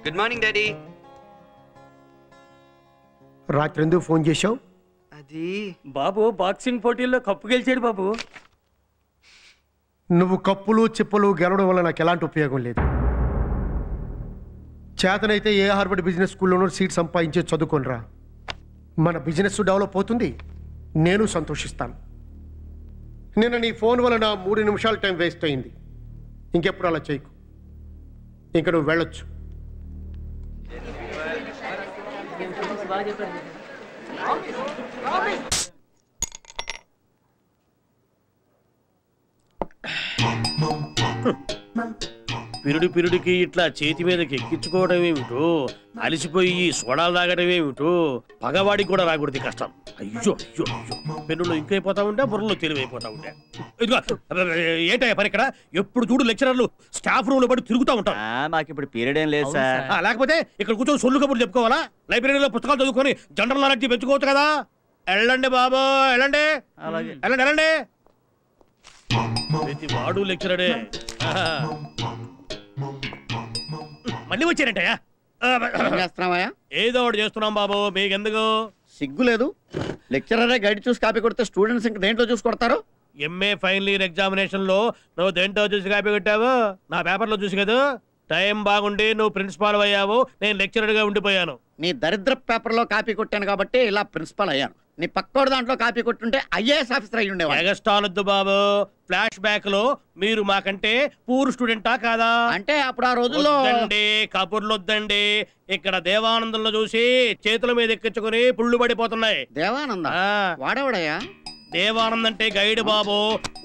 Good morning daddy. రాత్రి ఎందుకు phone చేశావు? అది బాబు బాక్సింగ్ పోటీల్లో కప్పు గెలిచాడు బాబు. నువ్వు కప్పులు చిప్పలు గెలవడం వల్ల నాకు ఎలాంటి ఉపయోగం లేదు. చేతనైతే ఏ హార్వర్డ్ బిజినెస్ స్కూల్లోనూ సీట్ సంపాదించే చదువుకోనరా. మన బిజినెస్ డెవలప్ అవుతుంది, నేను సంతోషిస్తాను. నిన్న నీ ఫోన్ వల్ల నా 3 నిమిషాల టైం వేస్ట్ అయింది. ఇంకెప్పుడు అలా చేయకు. ఇంక నువ్వు వెళ్ళొచ్చు. పిరుడికి ఇట్లా చేతి మీదకి ఎక్కించుకోవడం ఏమిటో, అలిసిపోయి సోడాలు తాగడం ఏమిటో, పగవాడికి కూడా రాకూడదు కష్టం. అయ్యో అయ్యో అయ్యో, పెన్నులో ఇంకైపోతా ఉంటే బుర్రలో తెలివైపోతా ఉంటే. ఇదిగో ఏంటయ్యా పని ఇక్కడ? ఎప్పుడు చూడు లెక్చరర్లు స్టాఫ్ రూమ్ లో పడి తిరుగుతూ ఉంటారు. మాకు ఇప్పుడు పీరియడ్ ఏం లేదు సార్. లేకపోతే ఇక్కడ కూర్చొని సొల్లు కబుర్లు చెప్పుకోవాలా? లైబ్రరీలో పుస్తకాలు చదువుకొని జనరల్ నాలెడ్జ్ పెంచుకోవచ్చు కదా. వెళ్ళండి బాబు, వెళ్ళండి వెళ్ళండి వెళ్ళండి. ప్రతి వాడు లెక్చరరే. మళ్ళీ వచ్చారంటయ్యా? ఏదో ఒకటి చేస్తున్నాం బాబు, మీకెందుకు సిగ్గు లేదు? లెక్చరరే గైడ్ చూసి కాపీ కొడితే స్టూడెంట్స్ ఇంకా దేంట్లో చూసి కొడతారు? ఎంఏ ఫైనల్ ఇయర్ ఎగ్జామినేషన్ లో నువ్వు దేంట్లో చూసి కాపీ కొట్టావు? నా పేపర్లో చూసి కదా. టైం బాగుండి నువ్వు ప్రిన్సిపాల్ అయ్యావు, నేను లెక్చరర్ గా ఉండిపోయాను. నీ దరిద్ర పేపర్ లో కాపీ కొట్టాను కాబట్టి ఇలా ప్రిన్సిపాల్ అయ్యాను. నీ పక్కోడు దాంట్లో కాపీ కొట్టుంటే ఐఏఎస్ ఆఫీసర్ అయ్యి ఉండేవాడు. ఎగస్టాలొద్దు బాబు. ఫ్లాష్ బ్యాక్ లో మీరు మాకంటే పూర్ స్టూడెంటా కాదా? అంటే అప్పుడు ఆ రోజుల్లో కబుర్లు వద్దండి. ఇక్కడ దేవానందంలో చూసి చేతుల మీద ఎక్కించుకుని పుళ్ళు పడిపోతున్నాయి. దేవానంద వాడేవాడయ్యా? దేవానంద్ అంటే గైడ్ బాబు,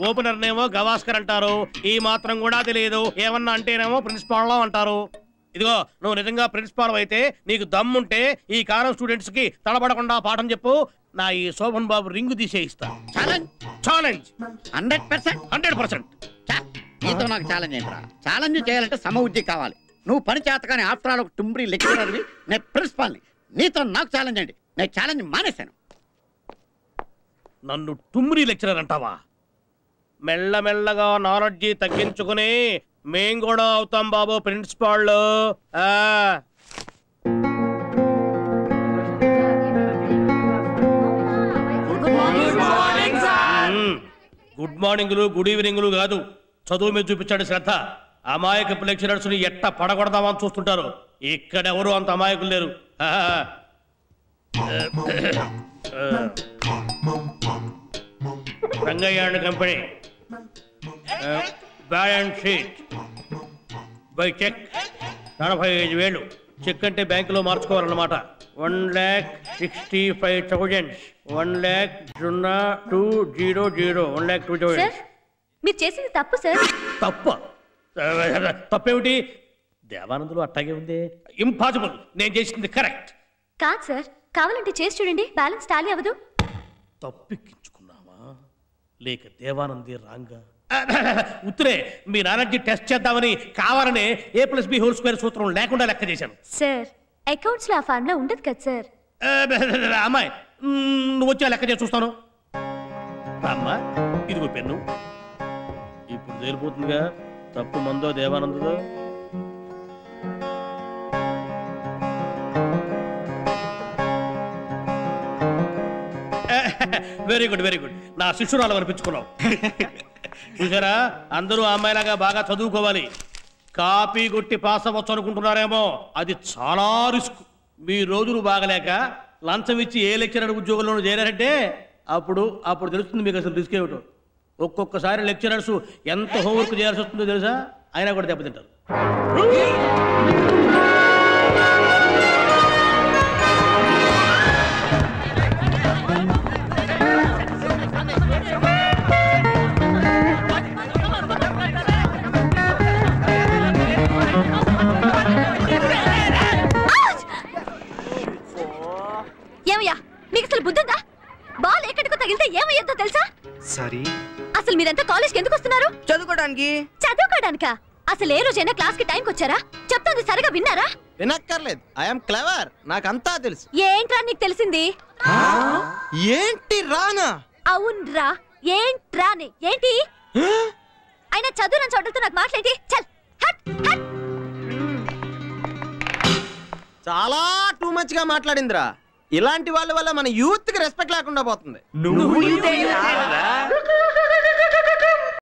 ఓపెనర్ నేమో గవాస్కర్ అంటారు. ఈ మాత్రం కూడా తెలియదు. ఏమన్నా అంటేనేమో ప్రిన్సిపాల్ అంటారు. ఇదిగో నువ్వు నిజంగా ప్రిన్సిపాల్ అయితే నీకు దమ్ముంటే ఈ కాలం స్టూడెంట్స్ కి తడబడకుండా పాఠం చెప్పు. నా ఈ శోభన్ బాబు రింగు తీసేయిస్తా. ఛాలెంజ్ 100%. నీతో నాకు ఛాలెంజ్ ఏంట్రా? ఛాలెంజ్ చేయాలంటే సమబుద్ధి కావాలి. నువ్వు పని చేత కానీ ఆఫ్టర్ ఆల్ ఒక టుంబ్రీ లెక్చరర్వి, నేను ప్రిన్సిపాల్ని. నీతో నాకు ఛాలెంజ్ ఏంటి? నేను ఛాలెంజ్ మానేశాను. నన్ను టుమ్రీ లెక్చరర్ అంటావా? మెల్లమెల్లగా నాలెడ్జి తగ్గించుకుని మేం కూడా అవుతాం బాబు ప్రిన్సిపాల్. గుడ్ మార్నింగ్లు గుడ్ ఈవినింగ్లు కాదు, చదువు మీద చూపించాడు శ్రద్ధ. అమాయకపు లెక్చరర్స్ ని ఎట్ట పడగొడదామని చూస్తుంటారు. ఇక్కడెవరు అంత అమాయకులు లేరు. Rangayya and company balance sheet by cheque 45,000. Cheque అంటే బ్యాంకులో మార్చుకోవాలన్నమాట. 1,65,000. 1,02,000. 1,02,000. మీరు చేసింది తప్పు సార్. తప్పేమిటి? దేవానందులు అట్టాగే ఉంది. ఇంపాసిబుల్. నేను చేసింది కరెక్ట్. కాదు సార్, కావాలంటే చేసి చూడండి, బ్యాలెన్స్ టాలీ అవ్వదు. తప్పెక్కించుకున్నావా లేక దేవానంది రాంగా? ఉత్తరే మీ నాలెడ్జి టెస్ట్ చేద్దామని కావాలనే A+B² సూత్రం లేకుండా లెక్క చేశాను. సార్ అకౌంట్స్ లో ఆ ఫార్ములా ఉండదు కదా సార్. అమ్మాయి నువ్వు వచ్చా లెక్క చేసి చూస్తాను. అమ్మా ఇదిగో పెన్ను. ఇప్పుడు తేలిపోతుందిగా తప్పు మందో దేవానందుదో. Very good very good. నా శిష్యురాలు అనిపించుకున్నావు. చూసారా, అందరూ అమ్మాయిలాగా బాగా చదువుకోవాలి. కాపీ కొట్టి పాస్ అవ్వచ్చు అనుకుంటున్నారేమో, అది చాలా రిస్క్. మీ రోజులు బాగలేక లంచం ఇచ్చి ఏ లెక్చరర్ ఉద్యోగంలోనూ చేరారంటే అప్పుడు తెలుస్తుంది మీకు అసలు రిస్క్ ఏమిటో. ఒక్కొక్కసారి లెక్చరర్స్ ఎంత హోంవర్క్ చేయాల్సి వస్తుందో తెలుసా, అయినా కూడా దెబ్బతింటారు. ఏమయ్యా మీకు అసలు బుద్ధుందా? బాల్ ఎక్కడికో తగిలితే ఏమయ్యో తెలుసా? సారీ. అసలు మీరంతా కాలేజ్కి ఎందుకు వస్తున్నారు? చదువుకోవడానికి. చదువుకోవడానికా? అసలు ఏ రోజైనా క్లాస్ కి టైంకి వచ్చారా? చెప్తుంది సరిగా విన్నారా? వినక్కర్లేదు. ఐఎమ్ క్లెవర్, నాకంతా తెలుసు. ఏంట్రా నీకు తెలిసింది? ఏంటి రానా? అవునరా, ఏంట్రాని? ఏంటి అయినా చదువురని చోటలతో నాకు మాట్లాడి చల్ హట్ హట్. చాలా టూ మచ్ గా మాట్లాడిందిరా. ఇలాంటి వాళ్ళ వల్ల మన యూత్ కి రెస్పెక్ట్ లేకుండా పోతుంది.